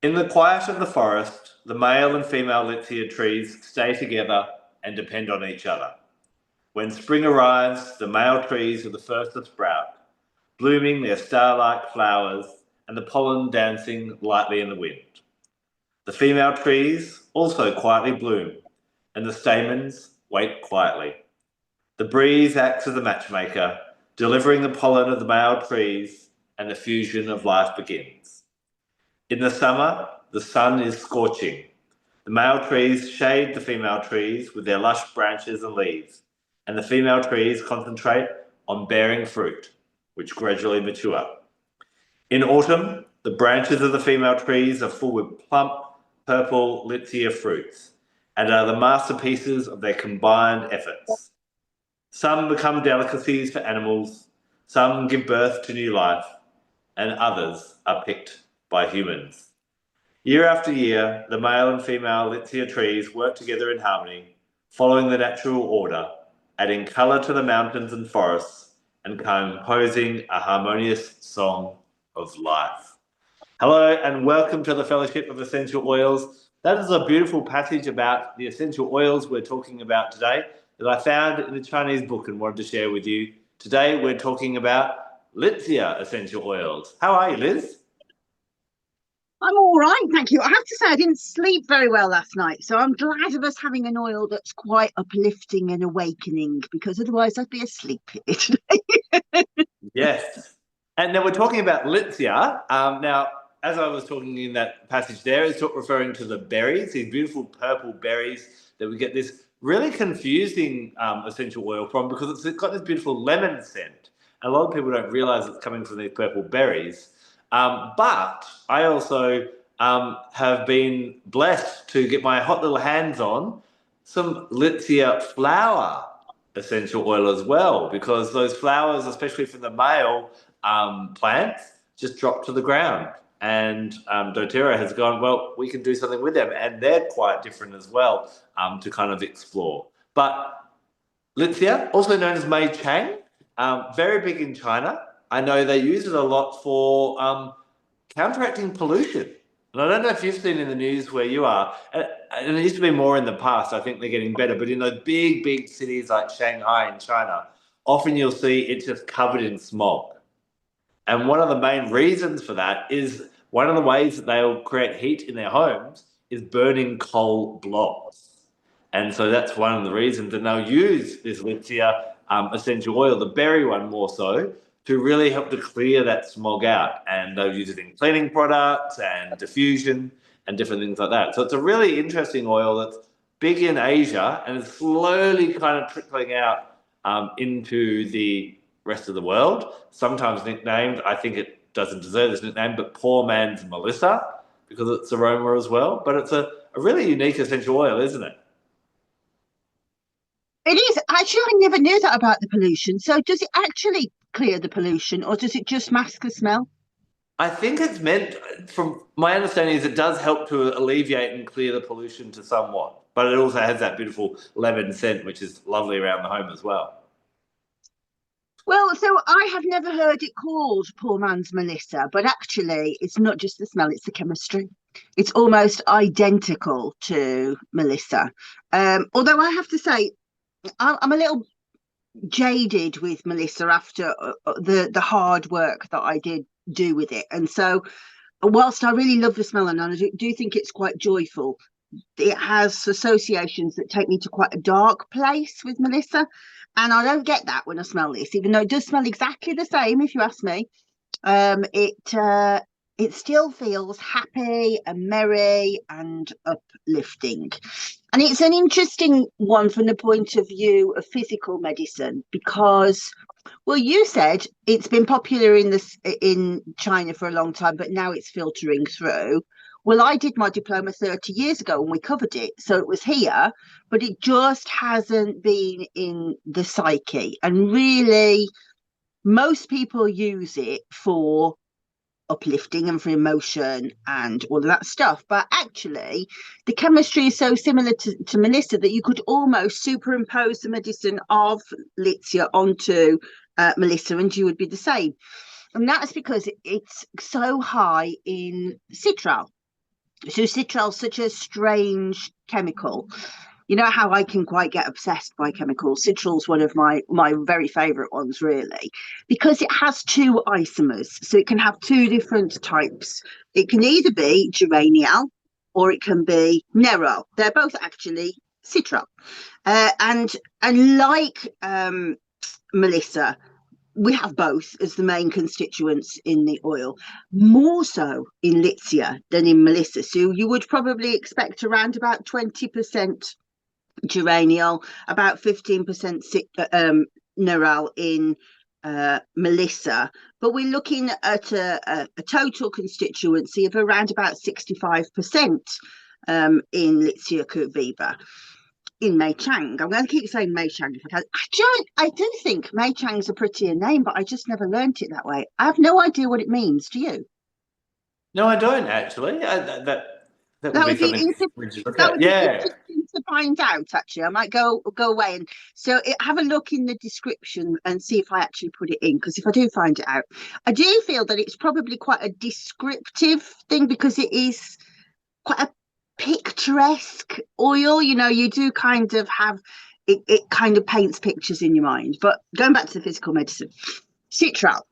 In the quiet of the forest, the male and female Litsea trees stay together and depend on each other. When spring arrives, the male trees are the first to sprout, blooming their star-like flowers and the pollen dancing lightly in the wind. The female trees also quietly bloom, and the stamens wait quietly. The breeze acts as a matchmaker, delivering the pollen of the male trees, and the fusion of life begins. In the summer, the sun is scorching. The male trees shade the female trees with their lush branches and leaves, and the female trees concentrate on bearing fruit, which gradually mature. In autumn, the branches of the female trees are full with plump, purple Litsea fruits, and are the masterpieces of their combined efforts. Some become delicacies for animals, some give birth to new life, and others are picked by humans. Year after year, the male and female Litsea trees work together in harmony, following the natural order, adding colour to the mountains and forests, and composing a harmonious song of life. Hello, and welcome to the Fellowship of Essential Oils. That is a beautiful passage about the essential oils we're talking about today that I found in a Chinese book and wanted to share with you. Today, we're talking about Litsea essential oils. How are you, Liz? I'm all right, thank you. I have to say, I didn't sleep very well last night, so I'm glad of us having an oil that's quite uplifting and awakening, because otherwise I'd be asleep here today. Yes. And now we're talking about Litsea. Now, as I was talking in that passage there, it's referring to the berries, these beautiful purple berries that we get this really confusing essential oil from because it's got this beautiful lemon scent. And a lot of people don't realize it's coming from these purple berries. But I also have been blessed to get my hot little hands on some Litsea flower essential oil as well, because those flowers, especially from the male plants, just drop to the ground. And doTERRA has gone, well, we can do something with them. And they're quite different as well to kind of explore. But Litsea, also known as Mei Chang, very big in China. I know they use it a lot for counteracting pollution. And I don't know if you've seen in the news where you are, and it used to be more in the past. I think they're getting better, but in those big, big cities like Shanghai in China, often you'll see it's just covered in smog. And one of the main reasons for that is one of the ways that they'll create heat in their homes is burning coal blocks. And so that's one of the reasons, and they'll use this Litsea essential oil, the berry one more so, to really help to clear that smog out. And they'll use it in cleaning products and diffusion and different things like that. So it's a really interesting oil that's big in Asia and is slowly kind of trickling out into the rest of the world. Sometimes nicknamed, I think it doesn't deserve this nickname, but poor man's Melissa because of its aroma as well. But it's a really unique essential oil, isn't it? It is. Actually, I never knew that about the pollution. So does it actually clear the pollution, or does it just mask the smell? I think it's meant, from my understanding, is it does help to alleviate and clear the pollution to somewhat, but it also has that beautiful lemon scent, which is lovely around the home as well. Well, so I have never heard it called poor man's Melissa, but actually, it's not just the smell, it's the chemistry. It's almost identical to Melissa. Although I have to say, I'm a little jaded with Melissa after the hard work that I did do with it. And so, whilst I really love the smell and I do think it's quite joyful, it has associations that take me to quite a dark place with Melissa. And I don't get that when I smell this, even though it does smell exactly the same, if you ask me. It still feels happy and merry and uplifting. And it's an interesting one from the point of view of physical medicine because, well, you said it's been popular in China for a long time, but now it's filtering through. Well, I did my diploma 30 years ago and we covered it. So it was here, but it just hasn't been in the psyche. And really, most people use it for uplifting and for emotion and all of that stuff. But actually, the chemistry is so similar to Melissa that you could almost superimpose the medicine of Litsea onto Melissa and you would be the same. And that's because it's so high in citral. So citral's such a strange chemical. You know how I can quite get obsessed by chemicals. Citral's one of my very favourite ones, really, because it has two isomers. So it can have two different types. It can either be geraniol or it can be nerol. They're both actually citral. And like Melissa, we have both as the main constituents in the oil, more so in Litsea than in Melissa. So you would probably expect around about 20% geraniol, about 15% neural in Melissa, but we're looking at a total constituency of around about 65% in Litsea cubeba. In Mei Chang, I'm going to keep saying Mei Chang if I can. I do think Mei Chang's a prettier name, but I just never learnt it that way. I have no idea what it means. Do you? No, I don't actually. That would That be would be something we should look that at. would be Yeah. interesting to find out. Actually, I might go away and have a look in the description and see if I actually put it in. Because if I do find it out, I do feel that it's probably quite a descriptive thing because it is quite a picturesque oil. You know, you do kind of have it kind of paints pictures in your mind. But going back to the physical medicine, citral.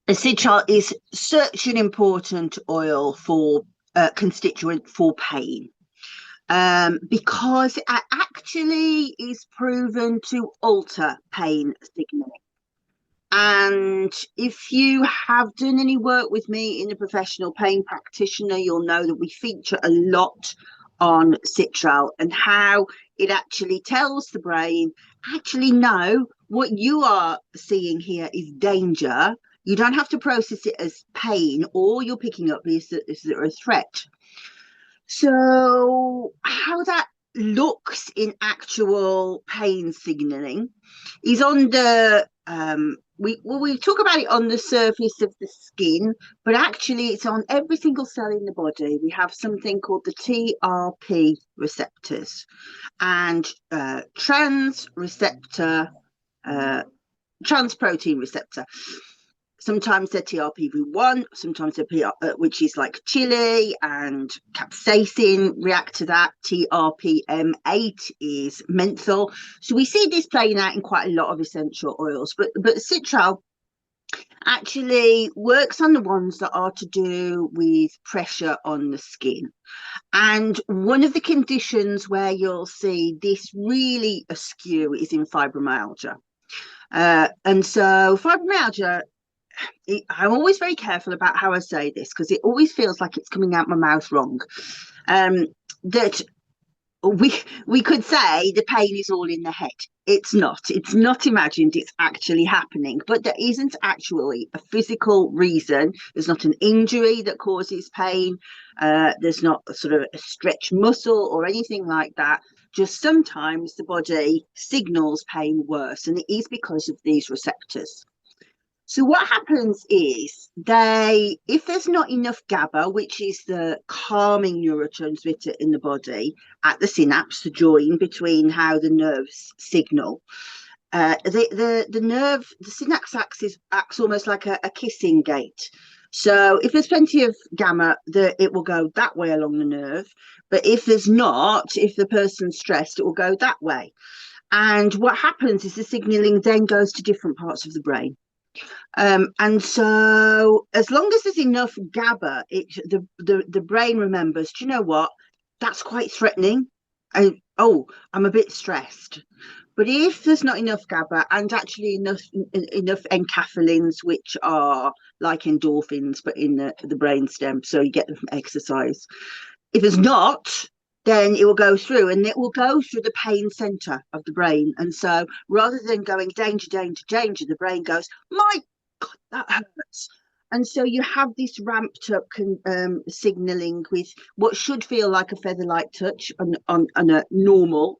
The citral is such an important oil for constituent for pain because it actually is proven to alter pain signaling. And if you have done any work with me in a professional pain practitioner, you'll know that we feature a lot on citral and how it actually tells the brain, actually, no, what you are seeing here is danger. You don't have to process it as pain. All you're picking up is there a threat. So, how that looks in actual pain signaling is on the we talk about it on the surface of the skin, but actually it's on every single cell in the body. We have something called the TRP receptors and trans receptor, trans protein receptor. Sometimes they're TRPV1, sometimes they're which is like chili and capsaicin react to that. TRPM8 is menthol. So we see this playing out in quite a lot of essential oils, but citral actually works on the ones that are to do with pressure on the skin. And one of the conditions where you'll see this really askew is in fibromyalgia. And so fibromyalgia, I'm always very careful about how I say this because it always feels like it's coming out my mouth wrong. That we could say the pain is all in the head. It's not. It's not imagined. It's actually happening. But there isn't actually a physical reason. There's not an injury that causes pain. There's not a sort of a stretched muscle or anything like that. Just sometimes the body signals pain worse, and it is because of these receptors. So what happens is if there's not enough GABA, which is the calming neurotransmitter in the body, at the synapse, the join between how the nerves signal, the synapse acts almost like a kissing gate. So if there's plenty of gamma, it will go that way along the nerve. But if there's not, if the person's stressed, it will go that way. And what happens is the signaling then goes to different parts of the brain. And so as long as there's enough GABA, the brain remembers, do you know what? That's quite threatening. I'm a bit stressed. But if there's not enough GABA and actually enough enkephalins, which are like endorphins, but in the brain stem, so you get them from exercise. If there's not, then it will go through and it will go through the pain center of the brain. And so rather than going danger, danger, danger, the brain goes, my God, that hurts. And so you have this ramped up signaling with what should feel like a feather-like touch on a normal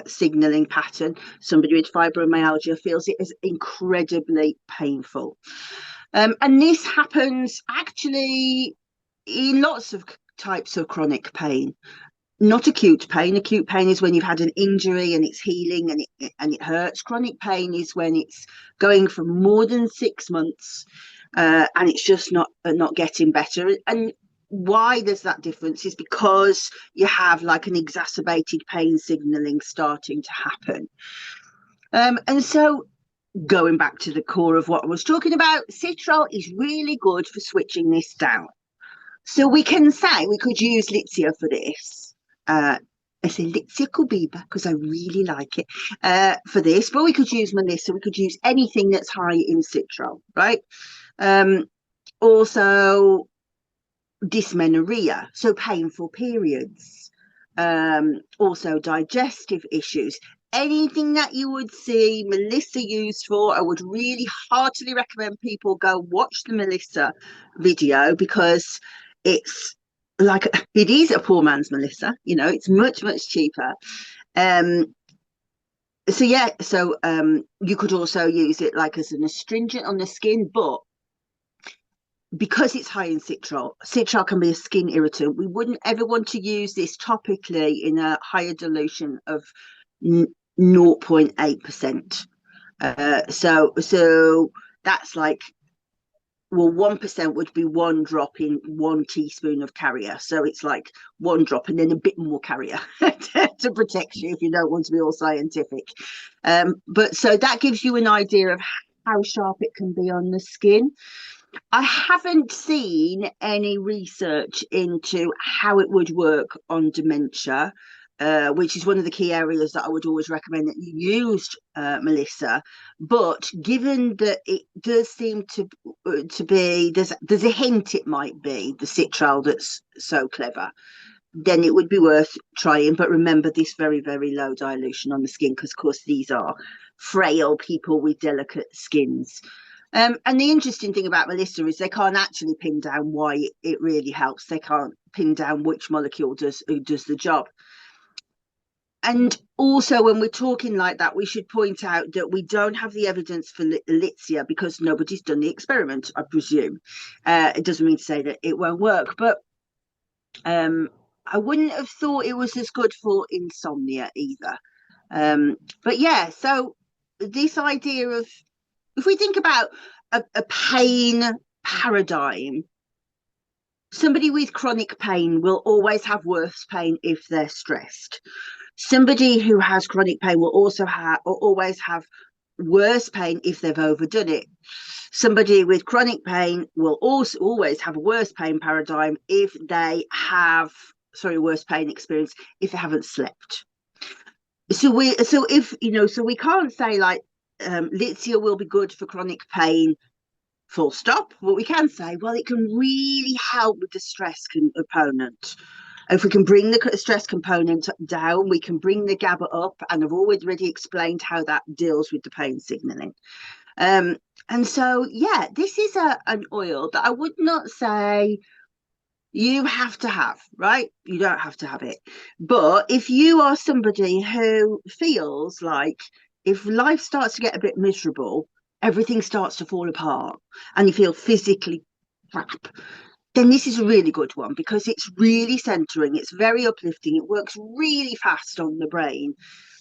signaling pattern. Somebody with fibromyalgia feels it is incredibly painful. And this happens actually in lots of types of chronic pain. Not acute pain. Acute pain is when you've had an injury and it's healing and it hurts. Chronic pain is when it's going for more than 6 months and it's just not getting better. And why there's that difference is because you have like an exacerbated pain signaling starting to happen. And so going back to the core of what I was talking about, citral is really good for switching this down. So we can say we could use Litsea for this. I say Litsea cubeba because I really like it for this, but we could use Melissa. We could use anything that's high in citral, right? Also, dysmenorrhea, so painful periods. Also, digestive issues. Anything that you would see Melissa used for, I would really heartily recommend people go watch the Melissa video because it's like it is a poor man's Melissa. You know, it's much cheaper. So yeah, so you could also use it like as an astringent on the skin, but because it's high in citral, citral can be a skin irritant. We wouldn't ever want to use this topically in a higher dilution of 0.8%. So that's like, well, 1% would be one drop in 1 teaspoon of carrier. So it's like one drop and then a bit more carrier to protect you if you don't want to be all scientific. But so that gives you an idea of how sharp it can be on the skin. I haven't seen any research into how it would work on dementia, which is one of the key areas that I would always recommend that you used, Melissa. But given that it does seem to be, there's a hint it might be the citral that's so clever, then it would be worth trying. But remember this very, very low dilution on the skin, because, of course, these are frail people with delicate skins. And the interesting thing about Melissa is they can't actually pin down why it really helps. They can't pin down which molecule does the job. And also, when we're talking like that, we should point out that we don't have the evidence for Litsea because nobody's done the experiment, I presume. It doesn't mean to say that it won't work, but I wouldn't have thought it was as good for insomnia either. But yeah, so this idea of, if we think about a pain paradigm, somebody with chronic pain will always have worse pain if they're stressed. Somebody who has chronic pain will also always have worse pain if they've overdone it. Somebody with chronic pain will also always have a worse pain paradigm if they have, worse pain experience if they haven't slept. So we can't say like Litsea will be good for chronic pain, full stop. What we can say, well, it can really help with the stress component. If we can bring the stress component down, we can bring the GABA up, and I've already explained how that deals with the pain signaling. And so, yeah, this is an oil that I would not say you have to have, right? You don't have to have it. But if you are somebody who feels like if life starts to get a bit miserable, everything starts to fall apart and you feel physically crap, then this is a really good one because it's really centering. It's very uplifting. It works really fast on the brain.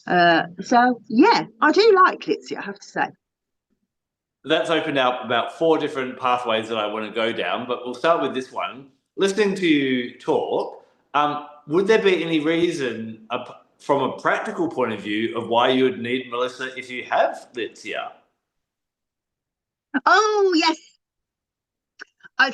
So, yeah, I do like Litsea, I have to say. That's opened up about 4 different pathways that I want to go down, but we'll start with this one. Listening to you talk, would there be any reason from a practical point of view of why you would need Melissa if you have Litsea? Oh, yes.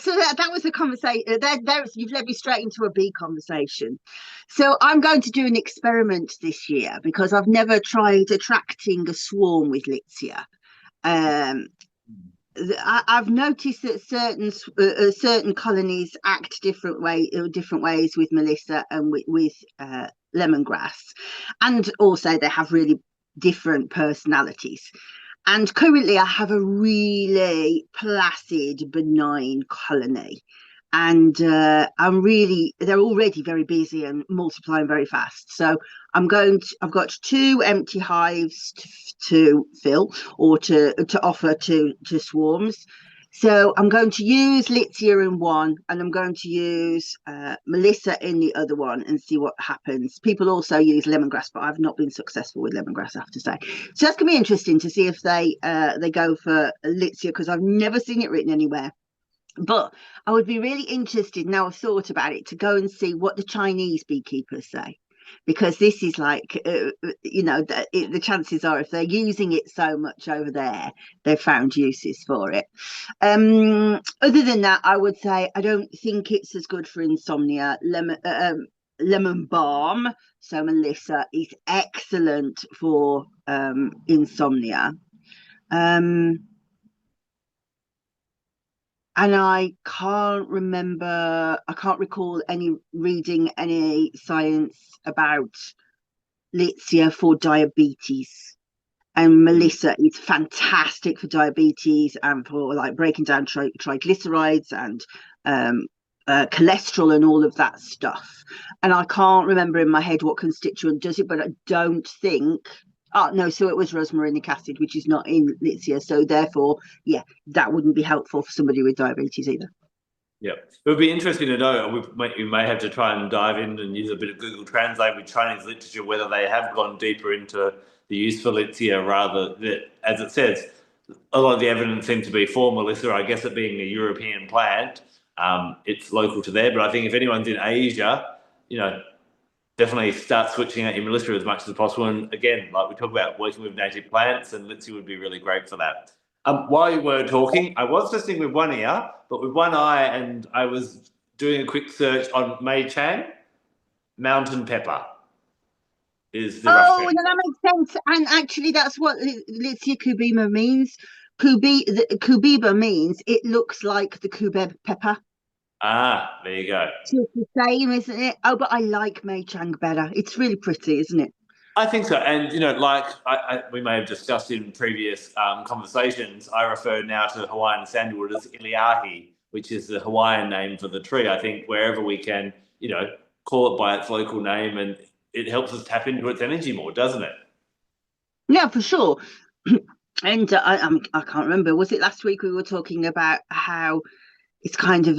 So that was a conversation. You've led me straight into a bee conversation. So I'm going to do an experiment this year because I've never tried attracting a swarm with Litsea. I've noticed that certain colonies act different ways with Melissa and with lemongrass, and also they have really different personalities. And currently, I have a really placid, benign colony, and they're already very busy and multiplying very fast. So I've got 2 empty hives to fill or to offer to swarms. So I'm going to use Litsea in one, and I'm going to use Melissa in the other one and see what happens. People also use lemongrass, but I've not been successful with lemongrass, I have to say. So that's going to be interesting to see if they go for Litsea because I've never seen it written anywhere. But I would be really interested, now I've thought about it, to go and see what the Chinese beekeepers say, because this is like, the chances are if they're using it so much over there, they've found uses for it. Other than that, I would say I don't think it's as good for insomnia. Lemon balm, so Melissa, is excellent for insomnia. Um, and I can't recall any reading any science about Litsea for diabetes. And Melissa is fantastic for diabetes and for like breaking down triglycerides and cholesterol and all of that stuff. And I can't remember in my head what constituent does it, but I don't think. Oh no, so it was rosmarinic acid, which is not in Litsea. So therefore, yeah, that wouldn't be helpful for somebody with diabetes either. Yeah, it would be interesting to know. We may have to try and dive in and use a bit of Google Translate with Chinese literature, whether they have gone deeper into the use for Litsea rather that, as it says, a lot of the evidence seems to be for Melissa. I guess it being a European plant, it's local to there. But I think if anyone's in Asia, you know, definitely start switching out your Melissa as much as possible. And again, like we talk about working with native plants, and Litsea would be really great for that. While you were talking, I was listening with one ear, but with one eye, and I was doing a quick search on Mei Chang. Mountain pepper is the rough Oh, no, translation. that makes sense. And actually, that's what Litsea cubeba means. Cubeba means it looks like the cubeb pepper. Ah, there you go. So it's the same, isn't it? Oh, but I like Mei Chang better. It's really pretty, isn't it? I think so. And, you know, like we may have discussed in previous conversations, I refer now to Hawaiian sandalwood as iliahi, which is the Hawaiian name for the tree. I think wherever we can, you know, call it by its local name, and it helps us tap into its energy more, doesn't it? Yeah, for sure. And I can't remember. Was it last week we were talking about how it's kind of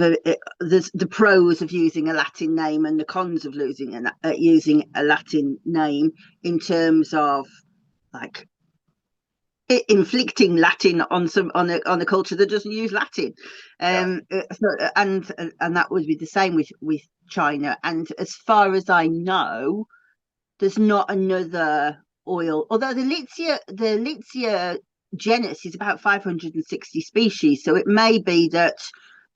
there's the pros of using a Latin name and the cons of using a Latin name in terms of like inflicting Latin on a culture that doesn't use Latin, Yeah. and that would be the same with China. And as far as I know, there's not another oil. Although the Litsea genus is about 560 species, so it may be that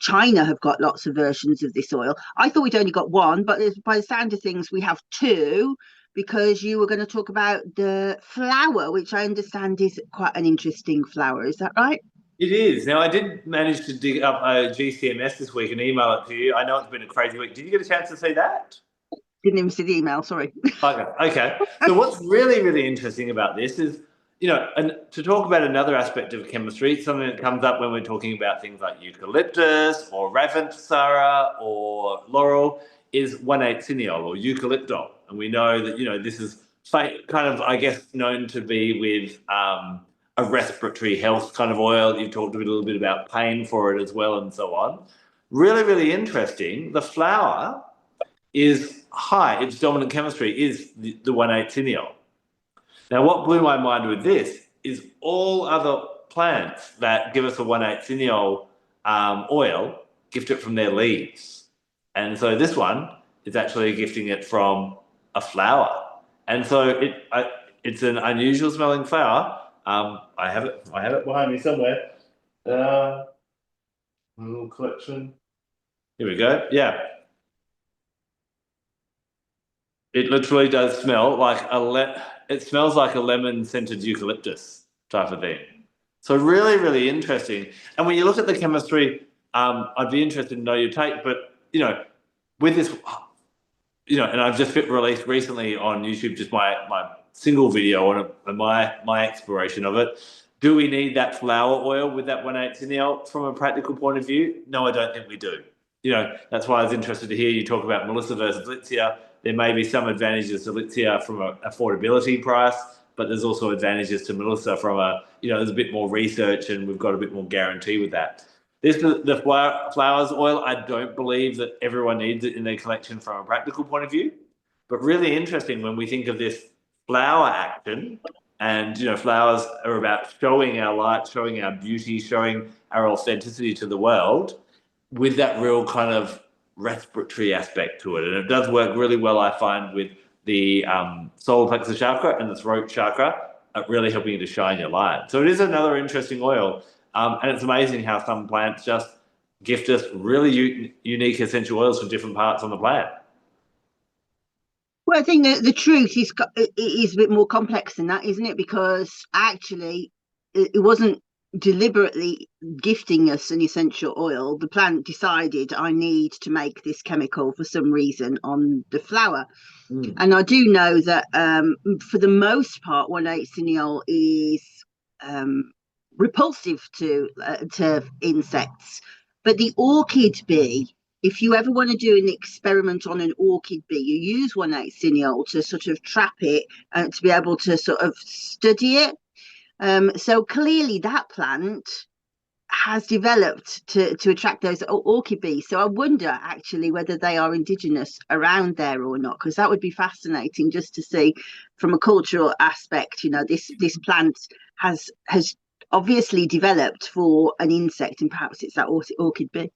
China have got lots of versions of this oil. I thought we'd only got one, but by the sound of things, we have two, because you were going to talk about the flower, which I understand is quite an interesting flower. Is that right? It is. Now, I did manage to dig up a GCMS this week and email it to you. I know it's been a crazy week. Did you get a chance to see that? Didn't even see the email. Sorry. Okay. Okay. So what's really, really interesting about this is, you know, and to talk about another aspect of chemistry, something that comes up when we're talking about things like eucalyptus or ravintsara or laurel is 1,8-cineol or eucalyptol. And we know that, you know, this is kind of, I guess, known to be with a respiratory health kind of oil. You've talked a little bit about pain for it as well and so on. Really, really interesting. The flower is high, its dominant chemistry is the 1,8-cineol. Now, what blew my mind with this is all other plants that give us a 1,8-cineol oil gift it from their leaves. And so this one is actually gifting it from a flower. And so it's an unusual smelling flower. I have it behind me somewhere. A little collection. Here we go. Yeah, it literally does smell like it smells like a lemon scented eucalyptus type of thing. So really, really interesting. And when you look at the chemistry, I'd be interested to know your take. But you know, with this, you know, and I've just released recently on YouTube just my single video on it and my exploration of it. Do we need that flower oil with that 1,8-cineol from a practical point of view? No, I don't think we do. You know, that's why I was interested to hear you talk about Melissa versus Litsea. There may be some advantages to Litsea from an affordability price, but there's also advantages to Melissa from a, you know, there's a bit more research and we've got a bit more guarantee with that. The flowers oil, I don't believe that everyone needs it in their collection from a practical point of view, but really interesting when we think of this flower action. And you know, flowers are about showing our light, showing our beauty, showing our authenticity to the world. with that real kind of respiratory aspect to it. And it does work really well, I find, with the solar plexus chakra and the throat chakra at really helping you to shine your light. So it is another interesting oil. And it's amazing how some plants just gift us really unique essential oils for different parts on the plant. Well, I think that the truth is a bit more complex than that, isn't it? Because actually, it wasn't deliberately gifting us an essential oil. The plant decided I need to make this chemical for some reason on the flower. Mm. And I do know that for the most part, 1,8-cineol is um, repulsive to insects. But the orchid bee, if you ever want to do an experiment on an orchid bee, you use 1,8-cineol to sort of trap it and to be able to sort of study it. So clearly that plant has developed to attract those orchid bees. So I wonder actually whether they are indigenous around there or not, because that would be fascinating just to see from a cultural aspect. You know, this plant has obviously developed for an insect, and perhaps it's that orchid bee.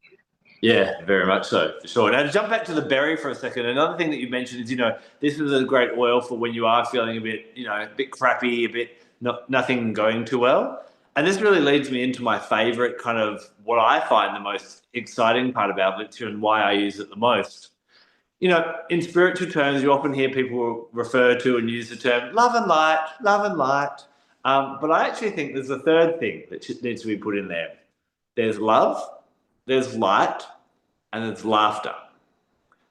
Yeah, very much so, for sure. Now, to jump back to the berry for a second, another thing that you mentioned is, this is a great oil for when you are feeling a bit, a bit crappy, a bit nothing going too well. And this really leads me into my favorite kind of what I find the most exciting part about Litsea and why I use it the most. In spiritual terms, you often hear people refer to and use the term love and light, love and light. But I actually think there's a third thing that needs to be put in there. There's love, there's light, and there's laughter.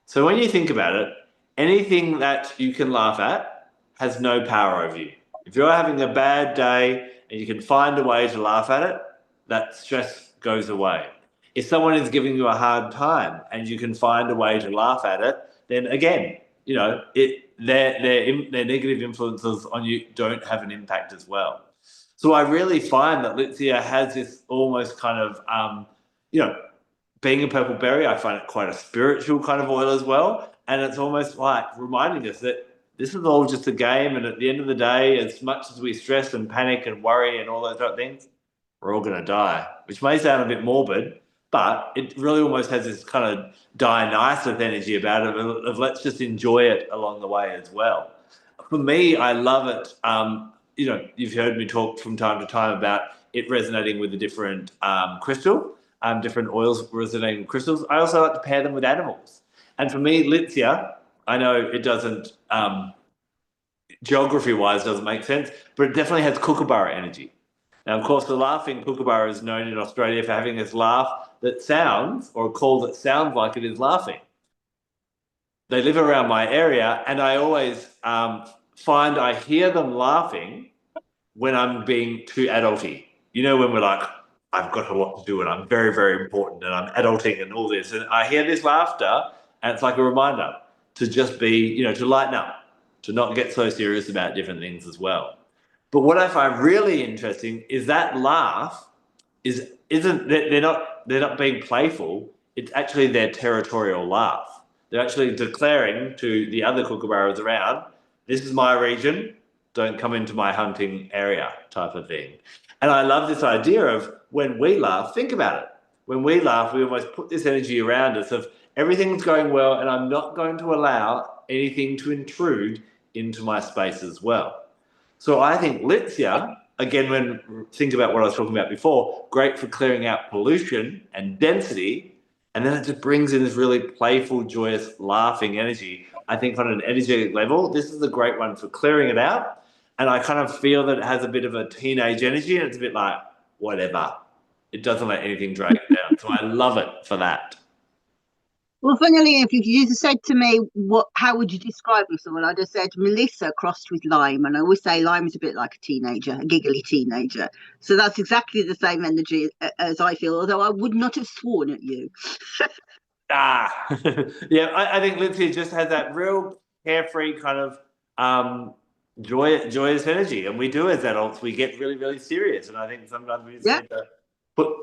So when you think about it, anything that you can laugh at has no power over you. If you're having a bad day and you can find a way to laugh at it, that stress goes away. If someone is giving you a hard time and you can find a way to laugh at it, then again, their negative influences on you don't have an impact as well. So I really find that Litsea has this almost kind of, being a purple berry, I find it quite a spiritual kind of oil as well. And it's almost like reminding us that this is all just a game. And at the end of the day, as much as we stress and panic and worry and all those sort of things, we're all going to die, which may sound a bit morbid, but it really almost has this kind of Dionysus energy about it of let's just enjoy it along the way as well. For me, I love it. You've heard me talk from time to time about it resonating with a different crystal. Different oils resonating with crystals. I also like to pair them with animals. And for me, Litsea, I know it doesn't, geography-wise, doesn't make sense, but it definitely has kookaburra energy. Now, of course, the laughing kookaburra is known in Australia for having this laugh that sounds, or a call that sounds like it is laughing. They live around my area, and I always find I hear them laughing when I'm being too adulty. When we're like, I've got a lot to do and I'm very, very important and I'm adulting and all this. And I hear this laughter and it's like a reminder to just be, to lighten up, to not get so serious about different things as well. But what I find really interesting is that laugh isn't they're not being playful. It's actually their territorial laugh. They're actually declaring to the other kookaburras around, this is my region, don't come into my hunting area type of thing. And I love this idea of when we laugh, think about it. When we laugh, we almost put this energy around us of everything's going well and I'm not going to allow anything to intrude into my space as well. So I think Litsea, again, when think about what I was talking about before, great for clearing out pollution and density. And then it just brings in this really playful, joyous, laughing energy. I think on an energetic level, this is a great one for clearing it out. And I kind of feel that it has a bit of a teenage energy and it's a bit like, whatever. It doesn't let anything drag it down. So I love it for that. Well, funnily enough, if you just said to me, how would you describe this? Well, I'd have said Melissa crossed with Lime. And I always say Lime is a bit like a teenager, a giggly teenager. So that's exactly the same energy as I feel, although I would not have sworn at you. Yeah, I think Litsea just has that real carefree kind of joyous energy. And we do as adults, we get really, really serious. And I think sometimes we just Yeah. need to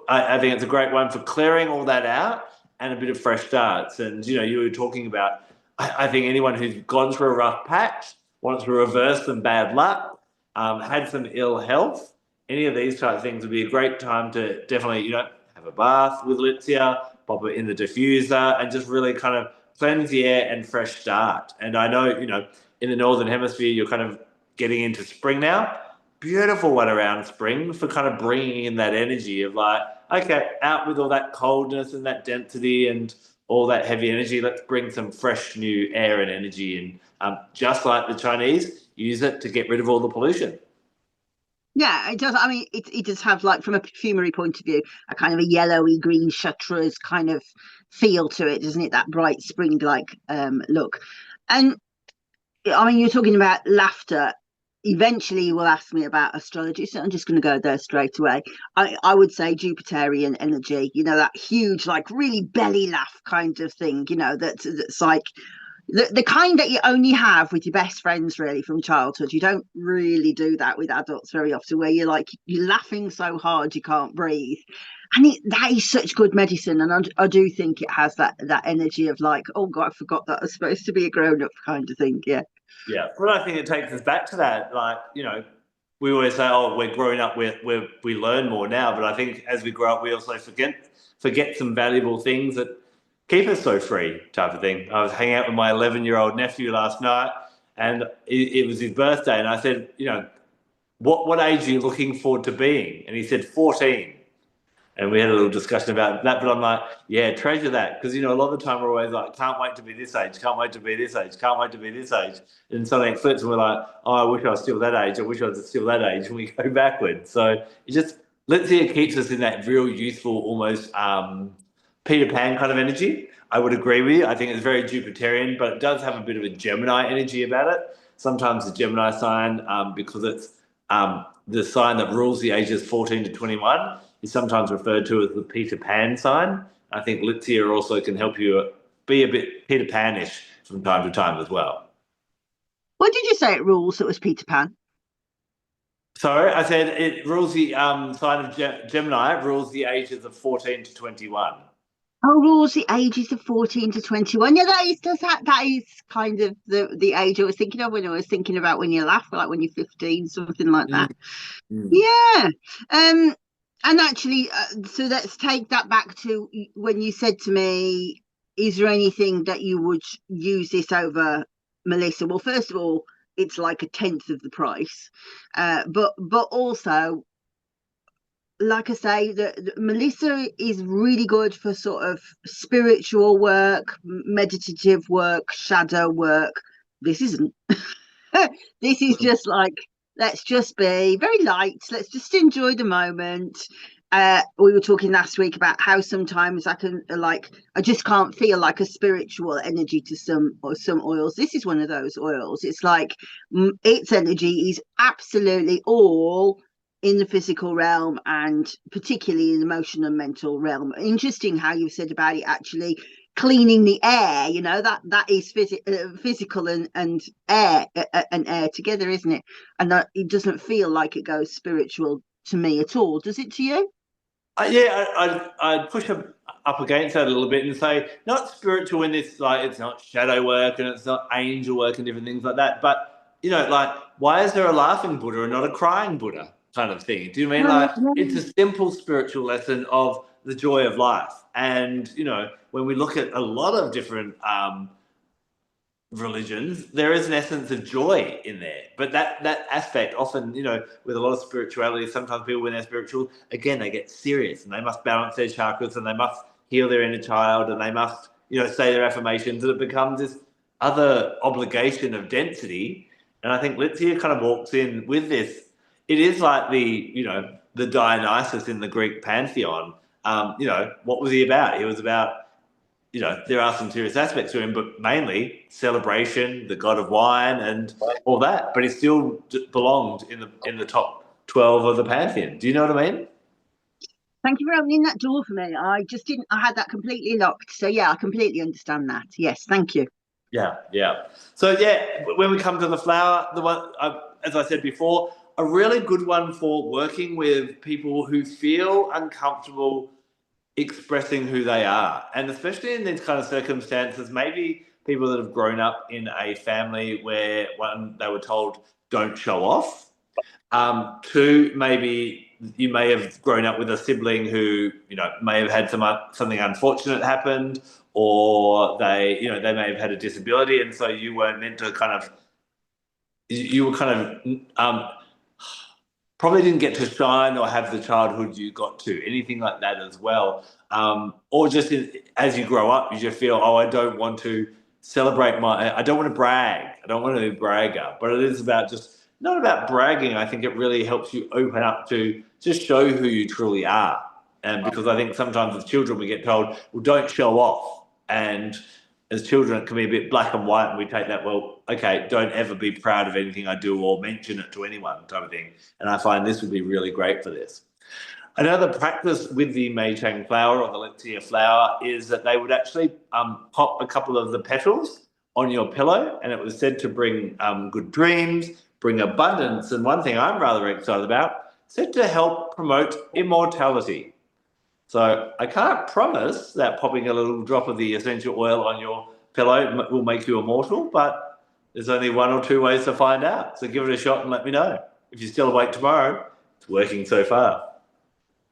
I think it's a great one for clearing all that out and a bit of fresh starts. And, you were talking about, I think anyone who's gone through a rough patch, wants to reverse some bad luck, had some ill health, any of these type of things would be a great time to definitely, have a bath with Litsea, pop it in the diffuser, and just really kind of cleanse the air and fresh start. And I know, in the Northern Hemisphere, you're kind of getting into spring now. Beautiful one around spring for kind of bringing in that energy of like, okay, out with all that coldness and that density and all that heavy energy. Let's bring some fresh new air and energy in. Just like the Chinese, use it to get rid of all the pollution. Yeah, it does. I mean, it does have, like, from a perfumery point of view, a kind of a yellowy green chartreuse kind of feel to it, doesn't it? That bright spring-like look. And I mean, you're talking about laughter. Eventually, you will ask me about astrology, so I'm just going to go there straight away. I would say Jupiterian energy. That huge, like, really belly laugh kind of thing. That's like the kind that you only have with your best friends, really, from childhood. You don't really do that with adults very often, where you're laughing so hard you can't breathe. And that is such good medicine. And I do think it has that energy of, like, oh God, I forgot that I was supposed to be a grown-up kind of thing. Yeah. Yeah, well, I think it takes us back to that. Like, we always say, "Oh, we're growing up, we learn more now." But I think as we grow up, we also forget some valuable things that keep us so free, type of thing. I was hanging out with my 11-year-old nephew last night, and it was his birthday, and I said, what age are you looking forward to being? And he said 14. And we had a little discussion about that, but I'm like, yeah, treasure that. Because, a lot of the time we're always like, can't wait to be this age, can't wait to be this age, can't wait to be this age. And something flips and we're like, oh, I wish I was still that age, I wish I was still that age. And we go backwards. So it just, let's see, it keeps us in that real youthful, almost Peter Pan kind of energy. I would agree with you. I think it's very Jupiterian, but it does have a bit of a Gemini energy about it. Sometimes the Gemini sign, because it's the sign that rules the ages 14 to 21, is sometimes referred to as the Peter Pan sign. I think Litsea also can help you be a bit Peter Pan-ish from time to time as well. What did you say it rules? It was Peter Pan. Sorry, I said it rules the sign of Gemini, rules the ages of 14 to 21. Oh, rules the ages of 14 to 21. Yeah, that is kind of the age I was thinking of when I was thinking about when you laugh, like when you're 15, something like that. Mm. Yeah. And actually, so let's take that back to when you said to me, is there anything that you would use this over Melissa? Well, first of all, it's like a tenth of the price. But also, like I say, the Melissa is really good for sort of spiritual work, meditative work, shadow work. This isn't. This is just like, let's just be very light. Let's just enjoy the moment. We were talking last week about how sometimes I just can't feel like a spiritual energy to some oils. This is one of those oils. It's like its energy is absolutely all in the physical realm, and particularly in the emotional and mental realm. Interesting how you said about it actually cleaning the air. That is physical and air together, isn't it? And it doesn't feel like it goes spiritual to me at all, does it to you? Yeah, I'd push up against that a little bit and say not spiritual in this, like, it's not shadow work and it's not angel work and different things like that. But like, why is there a laughing Buddha and not a crying Buddha kind of thing? Do you mean like it's a simple spiritual lesson of the joy of life? And when we look at a lot of different religions, there is an essence of joy in there. But that aspect often, with a lot of spirituality, sometimes people, when they're spiritual, again, they get serious and they must balance their chakras and they must heal their inner child and they must, say their affirmations, and it becomes this other obligation of density. And I think Litsea kind of walks in with this. It is like the Dionysus in the Greek pantheon. What was he about? He was about, there are some serious aspects to him, but mainly celebration, the god of wine, and all that. But he still belonged in the top 12 of the pantheon. Do you know what I mean? Thank you for opening that door for me. I just didn't, I had that completely locked. So, yeah, I completely understand that. Yes, thank you. Yeah, yeah. So yeah, when we come to the flower, the one, as I said before, a really good one for working with people who feel uncomfortable expressing who they are. And especially in these kind of circumstances, maybe people that have grown up in a family where, one, they were told don't show off. Two, maybe you may have grown up with a sibling who, may have had something unfortunate happened, or they may have had a disability, and so you weren't meant to you were probably didn't get to shine or have the childhood you got to, anything like that as well. Or just as you grow up, you just feel, oh, I don't want to I don't want to brag. I don't want to be a bragger. But it is about not about bragging. I think it really helps you open up to just show who you truly are. And because I think sometimes with children, we get told, well, don't show off. And as children, it can be a bit black and white, and we take that, well, okay, don't ever be proud of anything I do or mention it to anyone, type of thing. And I find this would be really great for this. Another practice with the Mei Chang flower or the Litsea flower is that they would actually pop a couple of the petals on your pillow, and it was said to bring good dreams, bring abundance, and one thing I'm rather excited about, said to help promote immortality. So I can't promise that popping a little drop of the essential oil on your pillow will make you immortal, but there's only one or two ways to find out. So give it a shot and let me know. If you're still awake tomorrow, it's working so far.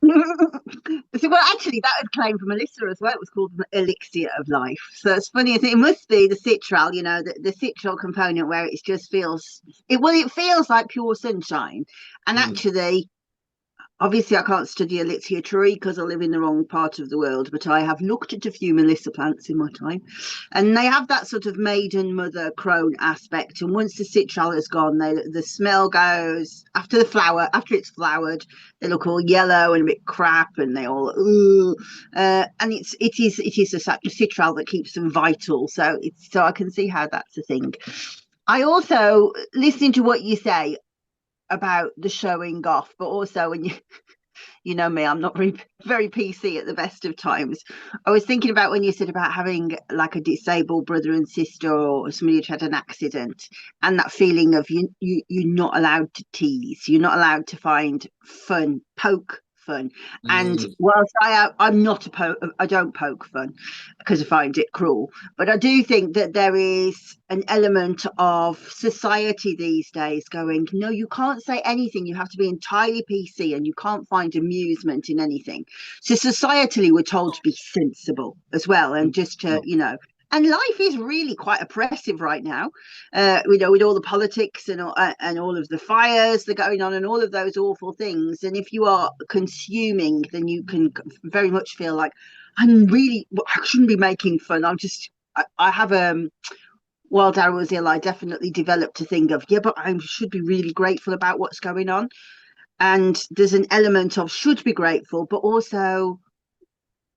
So, well, actually, that had claimed from Melissa as well. It was called the elixir of life. So it's funny. It must be the citral, the citral component where it just feels it feels like pure sunshine. And actually, obviously, I can't study elixir tree because I live in the wrong part of the world, but I have looked at a few Melissa plants in my time, and they have that sort of maiden mother crone aspect. And once the citral is gone, the smell goes after it's flowered, they look all yellow and a bit crap, and they all and it is the citral that keeps them vital. So I can see how that's a thing. I also, listening to what you say about the showing off, but also when you know me, I'm not very, very PC at the best of times. I was thinking about when you said about having like a disabled brother and sister or somebody who's had an accident, and that feeling of you're not allowed to tease, you're not allowed to find fun, poke fun. And whilst I'm not I don't poke fun because I find it cruel, but I do think that there is an element of society these days going, no, you can't say anything, you have to be entirely PC, and you can't find amusement in anything. So societally we're told to be sensible as well, and just to and life is really quite oppressive right now, with all the politics and all of the fires that are going on and all of those awful things. And if you are consuming, then you can very much feel like I shouldn't be making fun. I have while Darryl was ill, I definitely developed a thing of, but I should be really grateful about what's going on. And there's an element of should be grateful, but also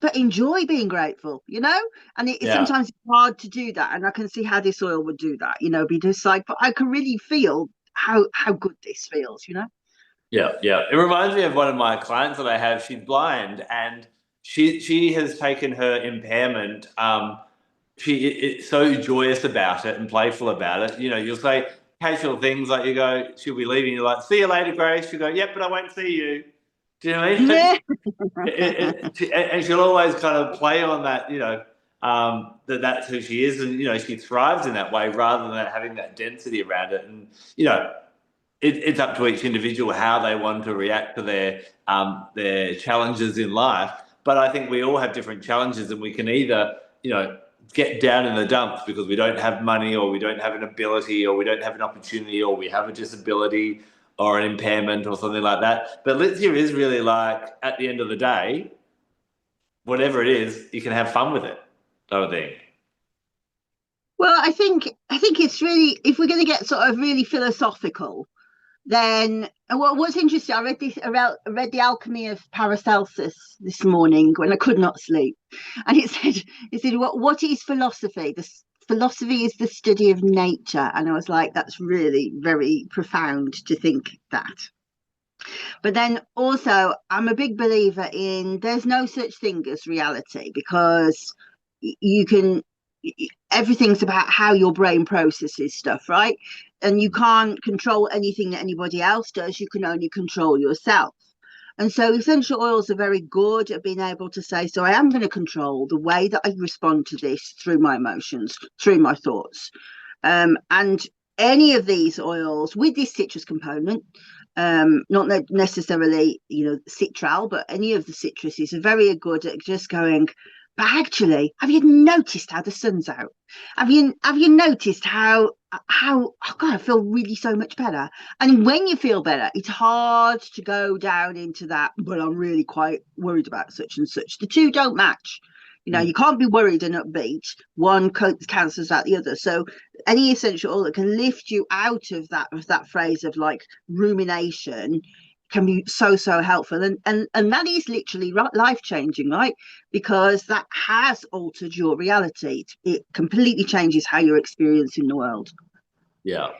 but enjoy being grateful, and sometimes it's hard to do that. And I can see how this oil would do that, be just like, but I can really feel how good this feels. Yeah. It reminds me of one of my clients that I have. She's blind, and she has taken her impairment. She is so joyous about it and playful about it. You'll say casual things like, she'll be leaving, you're like, see you later, Grace. She'll go, yep, but I won't see you. Do you know what I mean? Yeah. And she'll always kind of play on that, that's who she is, and she thrives in that way rather than having that density around it. And it's up to each individual how they want to react to their challenges in life. But I think we all have different challenges, and we can either get down in the dumps because we don't have money, or we don't have an ability, or we don't have an opportunity, or we have a disability or an impairment or something like that. But Litsea is really like, at the end of the day, whatever it is, you can have fun with it, type of thing. Well, I think it's really, if we're going to get sort of really philosophical, then what's interesting, I read The Alchemy of Paracelsus this morning when I could not sleep, and it said what is philosophy? Philosophy is the study of nature. And I was like, that's really very profound to think that. But then also, I'm a big believer in there's no such thing as reality, because everything's about how your brain processes stuff, right? And you can't control anything that anybody else does. You can only control yourself. And so essential oils are very good at being able to say, so I am going to control the way that I respond to this through my emotions, through my thoughts. And any of these oils with this citrus component Not necessarily, citral, but any of the citruses are very good at just going. But actually, have you noticed how the sun's out? Have you noticed how oh God, I feel really so much better. And when you feel better, it's hard to go down into that. But I'm really quite worried about such and such. The two don't match. You can't be worried and upbeat. One cancels out the other. So any essential oil that can lift you out of that phase of like rumination can be so helpful, and that is literally life changing, right? Because that has altered your reality. It completely changes how you're experiencing the world. Yeah,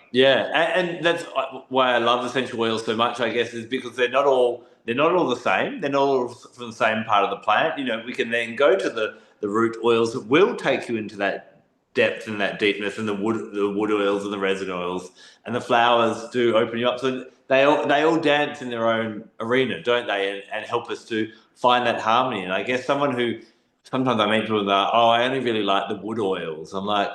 and that's why I love essential oils so much. I guess is because they're not all the same. They're not all from the same part of the plant. We can then go to the root oils that will take you into that depth and that deepness, and the wood oils and the resin oils, and the flowers do open you up. So they all dance in their own arena, don't they? And help us to find that harmony. And I guess someone who sometimes I meet people that oh, I only really like the wood oils. I'm like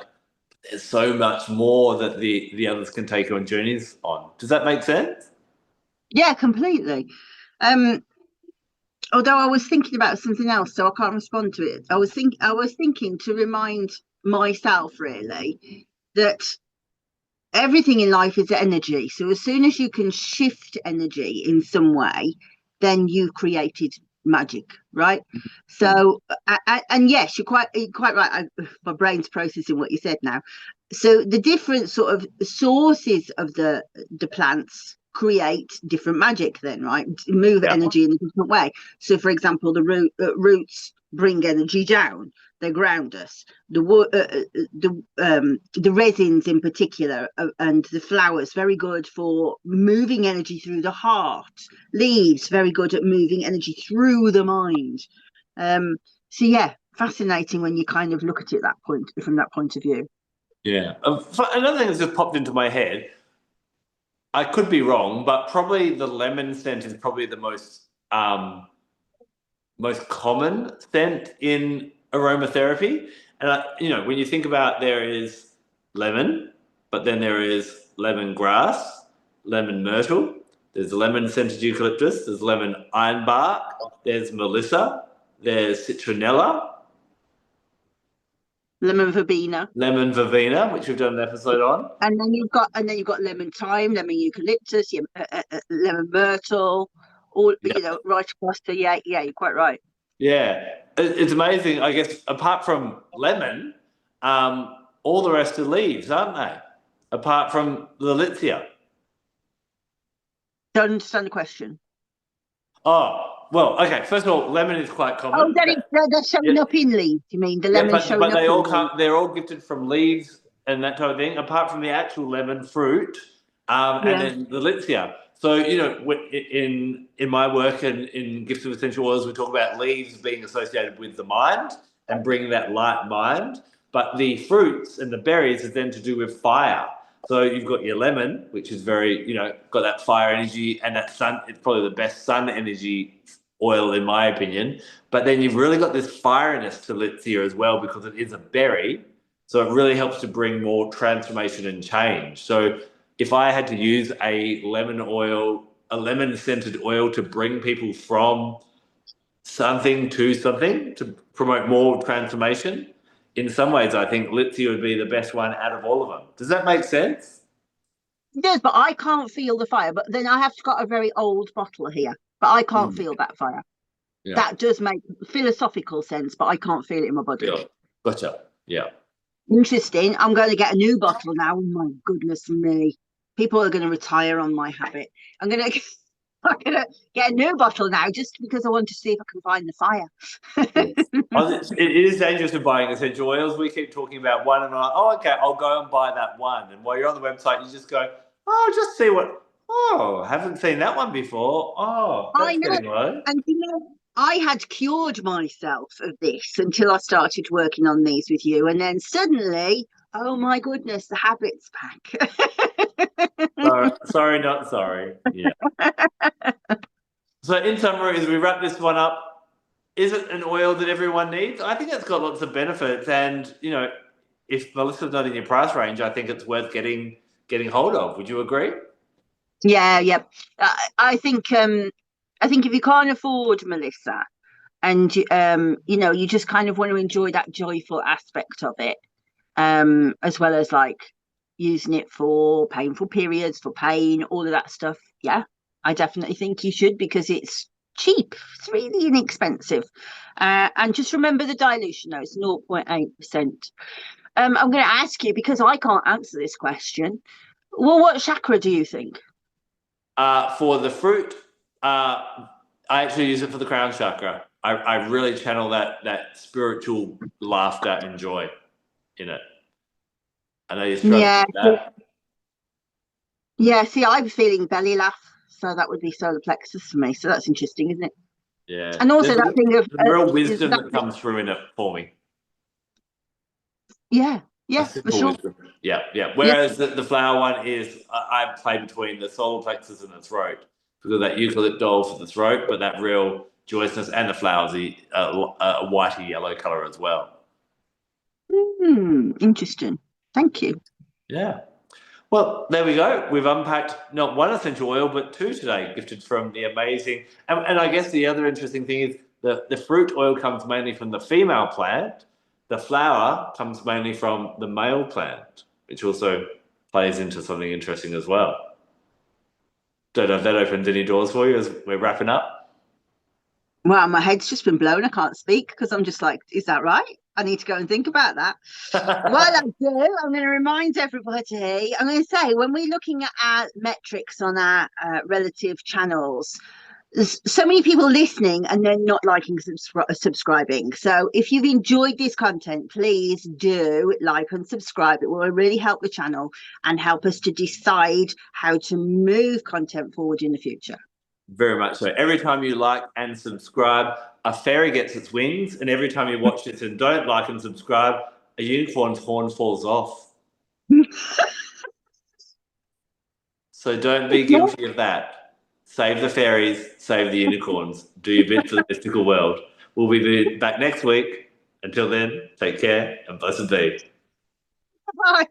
there's so much more that the others can take you on journeys on. Does that make sense? Yeah, completely. um Although I was thinking about something else, so I can't respond to it. I was thinking to remind myself really that everything in life is energy. So as soon as you can shift energy in some way, then you've created magic, right? So, and yes, you're quite right. My brain's processing what you said now. So the different sort of sources of the plants create different magic then, right? Move Yeah. energy in a different way. So for example, roots bring energy down, they ground us. The resins in particular, and the flowers very good for moving energy through the heart. Leaves very good at moving energy through the mind. So yeah, fascinating when you kind of look at it from that point of view. Yeah. Another thing that's just popped into my head, I could be wrong, but probably the lemon scent is probably the most common scent in aromatherapy. And when you think about there is lemon, but then there is lemongrass, lemon myrtle, there's lemon scented eucalyptus, there's lemon ironbark, there's melissa, there's citronella, Lemon verbena. lemon verbena, which we've done an episode on. And then you've got lemon thyme, lemon eucalyptus, lemon myrtle, all Yeah. right across. So yeah, you're quite right. Yeah, it's amazing. I guess apart from lemon, all the rest are leaves, aren't they? Apart from the Litsea. Don't understand the question. Oh, well, okay. First of all, lemon is quite Oh, common. that is they're Yeah, showing up in leaves. You mean the yeah, lemon but showing up they in all leaves? come. They're all gifted from leaves and that type of thing. Apart from the actual lemon fruit, and Yeah. then the Litsea. So in my work and in gifts of essential oils, we talk about leaves being associated with the mind and bringing that light mind. But the fruits and the berries are then to do with fire. So you've got your lemon, which is very, got that fire energy and that sun. It's probably the best sun energy oil in my opinion. But then you've really got this firiness to Litsea as well because it is a berry. So it really helps to bring more transformation and change. So if I had to use a lemon scented oil to bring people from something to something to promote more transformation, in some ways, I think Litsea would be the best one out of all of them. Does that make sense? It does, but I can't feel the fire. But then I have got a very old bottle here, but I can't Mm. feel that fire. Yeah. That does make philosophical sense, but I can't feel it in my body. Yeah. Gotcha. Yeah. Interesting. I'm going to get a new bottle now. Oh my goodness me. People are going to retire on my habit. I'm going to I'm going to get a new bottle now just because I want to see if I can find the fire. Yes. It is dangerous in buying essential oils. We keep talking about one, and I'm like, oh, okay, I'll go and buy that one. And while you're on the website, you just go, oh, just see what. Oh, haven't seen that one before. Oh, I that's know. getting low. And I had cured myself of this until I started working on these with you. And then suddenly, oh my goodness, the habit's back. Sorry, sorry, not sorry. Yeah. So, in summary, as we wrap this one up, is it an oil that everyone needs? I think it's got lots of benefits, and if Melissa's not in your price range, I think it's worth getting hold of. Would you agree? Yeah, yeah. I think if you can't afford Melissa, and you just kind of want to enjoy that joyful aspect of it, as well as like using it for painful periods, for pain, all of that stuff. Yeah, I definitely think you should because it's cheap. It's really inexpensive. And just remember the dilution, though, it's 0.8%. I'm going to ask you because I can't answer this question. Well, what chakra do you think? For the fruit, I actually use it for the crown chakra. I really channel that spiritual laughter and joy in it. I know you're struggling Yeah, with that. yeah. See, I'm feeling belly laugh, so that would be solar plexus for me. So that's interesting, isn't it? Yeah, And also there's that thing of some real is wisdom that that comes through in it for me. yeah, A yeah, for simple sure. wisdom. Yeah, yeah. Yeah. Whereas the flower one is, I play between the solar plexus and the throat because of that eucalyptol for the throat, but that real joyousness and the flowers, a whitey yellow color as well. Interesting. Thank you. Yeah. Well, there we go. We've unpacked not one essential oil, but two today, gifted from the amazing. And I guess the other interesting thing is the fruit oil comes mainly from the female plant. The flower comes mainly from the male plant, which also plays into something interesting as well. Don't know if that opens any doors for you as we're wrapping up. Wow, my head's just been blown. I can't speak because I'm just like, is that right? I need to go and think about that. Well, I do. I'm going to remind everybody. I'm going to say when we're looking at our metrics on our relative channels, there's so many people listening and they're not liking subscribing. So if you've enjoyed this content, please do like and subscribe. It will really help the channel and help us to decide how to move content forward in the future. Very much so. Every time you like and subscribe, a fairy gets its wings, and every time you watch this and don't like and subscribe, a unicorn's horn falls off. So don't be guilty of that. Save the fairies, save the unicorns. Do your bit for the mystical world. We'll be back next week. Until then, take care and blessed be. Bye.